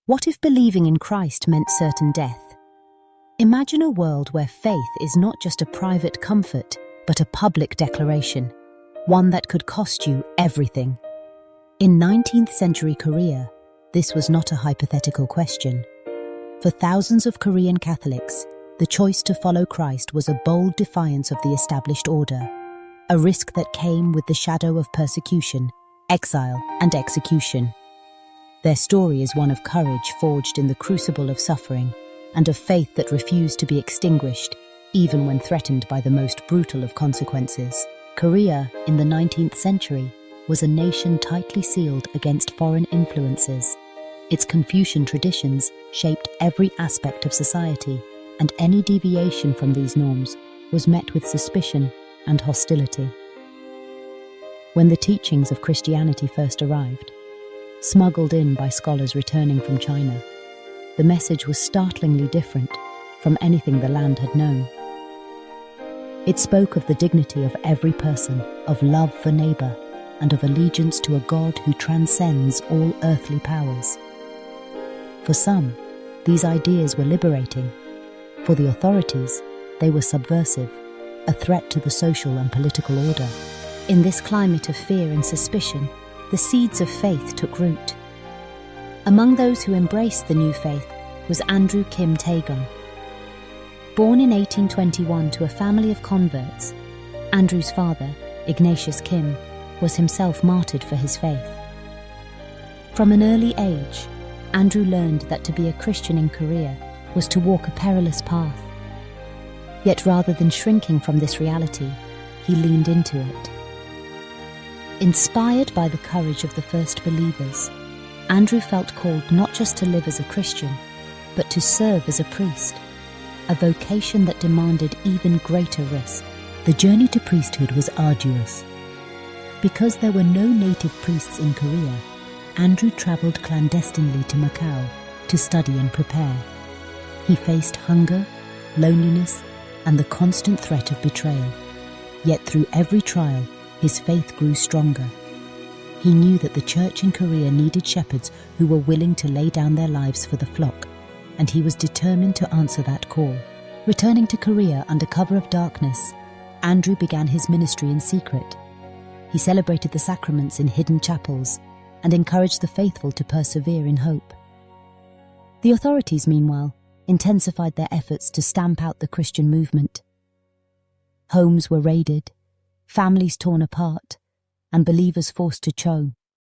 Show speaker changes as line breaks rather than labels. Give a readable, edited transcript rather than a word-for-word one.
What if believing in Christ meant certain death? Imagine a world where faith is not just a private comfort, but a public declaration, one that could cost you everything. In 19th century Korea, this was not a hypothetical question. For thousands of Korean Catholics, the choice to follow Christ was a bold defiance of the established order, a risk that came with the shadow of persecution, exile, and execution. Their story is one of courage forged in the crucible of suffering, and of faith that refused to be extinguished, even when threatened by the most brutal of consequences. Korea, in the 19th century, was a nation tightly sealed against foreign influences. Its Confucian traditions shaped every aspect of society, and any deviation from these norms was met with suspicion and hostility. When the teachings of Christianity first arrived, smuggled in by scholars returning from China, the message was startlingly different from anything the land had known. It spoke of the dignity of every person, of love for neighbor, and of allegiance to a God who transcends all earthly powers. For some, these ideas were liberating. For the authorities, they were subversive, a threat to the social and political order. In this climate of fear and suspicion, the seeds of faith took root. Among those who embraced the new faith was Andrew Kim Taegon. Born in 1821 to a family of converts, Andrew's father, Ignatius Kim, was himself martyred for his faith. From an early age, Andrew learned that to be a Christian in Korea was to walk a perilous path. Yet rather than shrinking from this reality, he leaned into it. Inspired by the courage of the first believers, Andrew felt called not just to live as a Christian, but to serve as a priest, a vocation that demanded even greater risk. The journey to priesthood was arduous. Because there were no native priests in Korea, Andrew traveled clandestinely to Macau to study and prepare. He faced hunger, loneliness, and the constant threat of betrayal. Yet through every trial, his faith grew stronger. He knew that the church in Korea needed shepherds who were willing to lay down their lives for the flock, and he was determined to answer that call. Returning to Korea under cover of darkness, Andrew began his ministry in secret. He celebrated the sacraments in hidden chapels and encouraged the faithful to persevere in hope. The authorities, meanwhile, intensified their efforts to stamp out the Christian movement. Homes were raided, families torn apart, and believers forced to